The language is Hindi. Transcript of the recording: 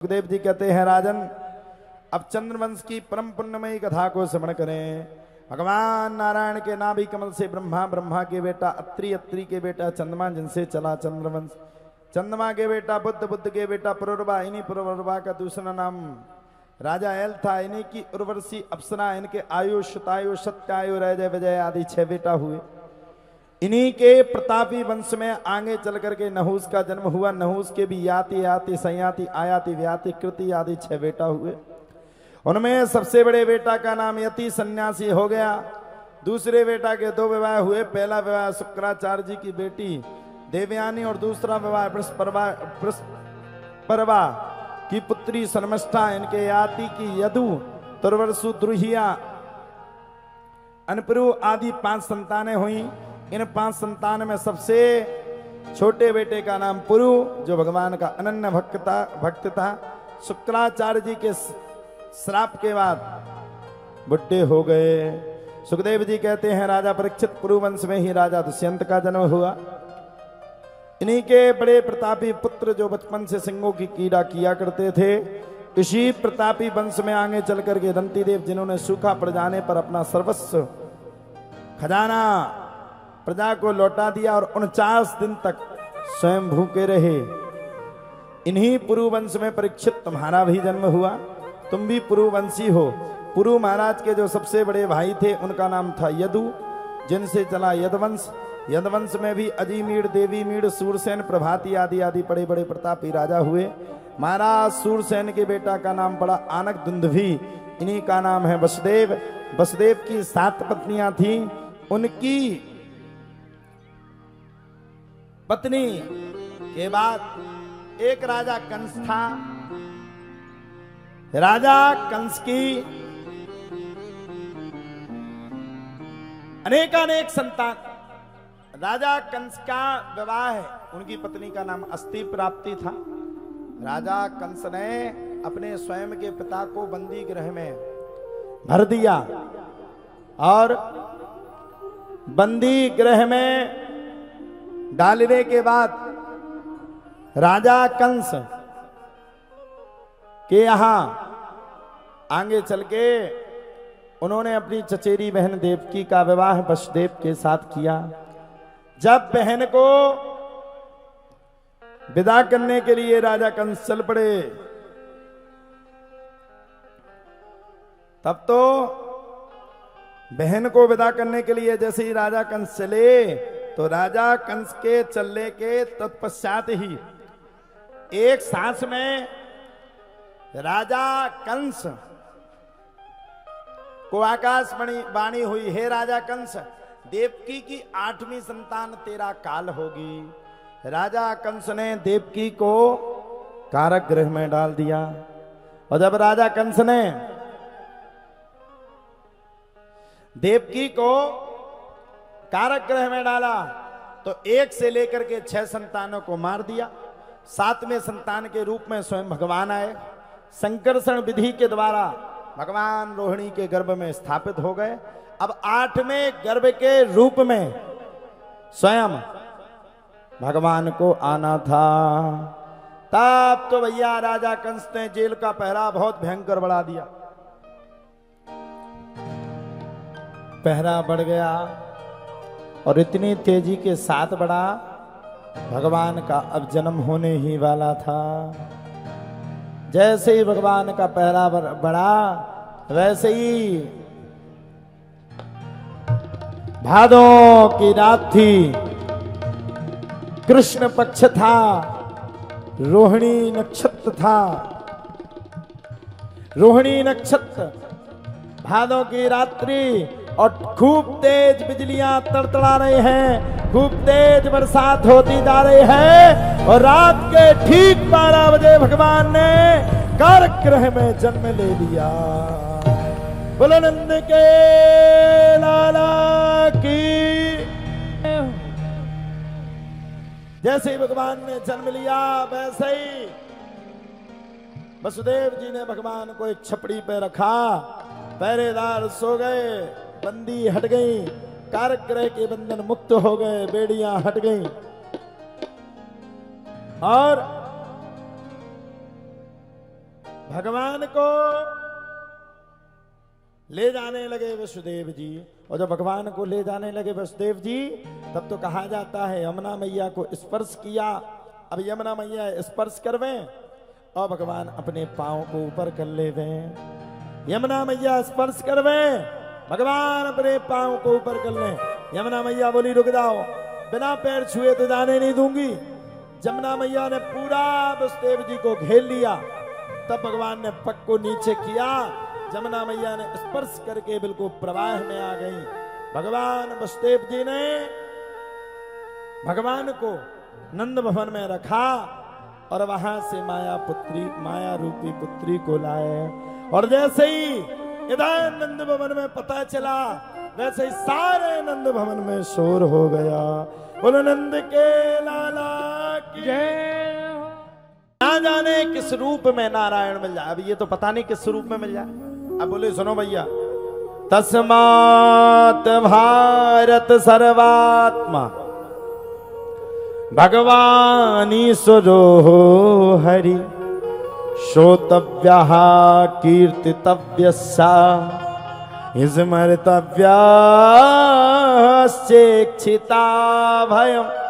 सुखदेव जी कहते हैं राजन, अब चंद्रवंश की परम पुण्यमयी कथा को स्मरण करें। भगवान नारायण के नाभि कमल से ब्रह्मा, ब्रह्मा के बेटा अत्रि, अत्रि के बेटा चंद्रमा, जिनसे चला चंद्रवंश, चंद्रमा के बेटा बुद्ध, बुद्ध के बेटा पुरुरवा, इन्हीं पुरुरवा का दूसरा नाम राजा एल था। इन्हीं की उर्वशी अप्सरा, इनके आयु, शतायु, सत्यायु, रजय, विजय आदि 6 बेटा हुए। इन्हीं के प्रतापी वंश में आगे चल करके नहुस का जन्म हुआ। नहुस के भी याति, याति, संयाति, आयाति, व्याति, कृति आदि 6 बेटा हुए। उनमें सबसे बड़े बेटा का नाम यति सन्यासी हो गया। दूसरे बेटा के 2 विवाह हुए। पहला विवाह शुक्राचार्य जी की बेटी देवयानी और दूसरा विवाह बृहस्परवा की पुत्री शर्मिष्ठा। इनके याति की यदु, तुर्वसु, द्रुहिया, अनपरु आदि 5 संतानें हुई। इन 5 संतान में सबसे छोटे बेटे का नाम पुरु, जो भगवान का अनन्य भक्त था। शुक्राचार्य जी के श्राप के बाद बुढ़े हो गए। सुखदेव जी कहते हैं राजा परीक्षित पुरु वंश में ही राजा दुष्यंत का जन्म हुआ। इन्हीं के बड़े प्रतापी पुत्र जो बचपन से सिंहों की कीड़ा किया करते थे, इसी प्रतापी वंश में आगे चल करके दंती देव, जिन्होंने सूखा पड़ जाने पर अपना सर्वस्व खजाना प्रजा को लौटा दिया और 49 दिन तक स्वयं भूखे रहे। इन्हीं पुरु वंश में परीक्षित तुम्हारा भी जन्म हुआ। तुम भी पुरुवंशी हो। पुरु महाराज के जो सबसे बड़े भाई थे उनका नाम था यदु, जिनसे चला यदवंश। यदवंश में भी अजीमीड़, देवीमीड़, सूरसेन, प्रभाती आदि आदि बड़े बड़े प्रतापी राजा हुए। महाराज सूरसेन के बेटा का नाम पड़ा आनक दुंदुभी। इन्हीं का नाम है वसुदेव। वसुदेव की 7 पत्नियां थीं। उनकी पत्नी के बाद एक राजा कंस था। राजा कंस की अनेकानेक संतान। राजा कंस का विवाह उनकी पत्नी का नाम अस्ति प्राप्ति था। राजा कंस ने अपने स्वयं के पिता को बंदी गृह में भर दिया और बंदी गृह में डालने के बाद राजा कंस के यहां आगे चल के उन्होंने अपनी चचेरी बहन देवकी का विवाह वसुदेव के साथ किया। जब बहन को विदा करने के लिए राजा कंस चल पड़े, तब तो बहन को विदा करने के लिए जैसे ही राजा कंस चले, तो राजा कंस के चलने के तत्पश्चात ही एक सांस में राजा कंस को आकाशवाणी हुई, हे राजा कंस, देवकी की 8वीं संतान तेरा काल होगी। राजा कंस ने देवकी को कारागृह में डाल दिया। और जब राजा कंस ने देवकी को कारागृह में डाला तो 1 से लेकर के 6 संतानों को मार दिया। 7वें संतान के रूप में स्वयं भगवान आए। संकर्षण विधि के द्वारा भगवान रोहिणी के गर्भ में स्थापित हो गए। अब 8वें गर्भ के रूप में स्वयं भगवान को आना था। तब तो भैया राजा कंस ने जेल का पहरा बहुत भयंकर बढ़ा दिया। पहरा बढ़ गया और इतनी तेजी के साथ बढ़ा, भगवान का अब जन्म होने ही वाला था। जैसे ही भगवान का पहरा बढ़ा, वैसे ही भादों की रात थी, कृष्ण पक्ष था, रोहिणी नक्षत्र था। रोहिणी नक्षत्र, भादों की रात्रि और खूब तेज बिजलियां तड़तड़ा रहे हैं, खूब तेज बरसात होती जा रही है। और रात के ठीक 12 बजे भगवान ने कारागृह में जन्म ले लिया। बोलो नंद के लाला की। जैसे ही भगवान ने जन्म लिया, वैसे ही वसुदेव जी ने भगवान को एक छपड़ी पे रखा। पहरेदार सो गए, बंदी हट गई, कारागृह के बंधन मुक्त हो गए, बेड़ियां हट गईं और भगवान को ले जाने लगे वसुदेव जी। और जब भगवान को ले जाने लगे वसुदेव जी, तब तो कहा जाता है यमुना मैया को स्पर्श किया। अब यमुना मैया स्पर्श करवें और भगवान अपने पांव को ऊपर कर लेवें। यमुना मैया स्पर्श करवें, भगवान अपने पांव को ऊपर कर लें। यमुना मैया बोली रुक जाओ, बिना पैर छुए तो जाने नहीं दूंगी। यमुना मैया ने पूरा वसुदेव जी को घेर लिया। तब भगवान ने पग को नीचे किया, यमुना मैया ने स्पर्श करके बिल्कुल प्रवाह में आ गई। भगवान वसुदेव जी ने भगवान को नंद भवन में रखा और वहां से माया रूपी पुत्री को लाए। और जैसे ही इधर नंद भवन में पता चला, वैसे ही सारे नंद भवन में शोर हो गया। बोलो नंद के लाला की जय। ना जाने किस रूप में नारायण मिल जाए। अब ये तो पता नहीं किस रूप में मिल जाए। अब बोले सुनो भैया, तस्मात् भारत सर्वात्मा भगवान ईश्वरो हरि श्रोतव्यः कीर्तितव्यस्सा स्मर्तव्यश्चेक्षिता भयम्।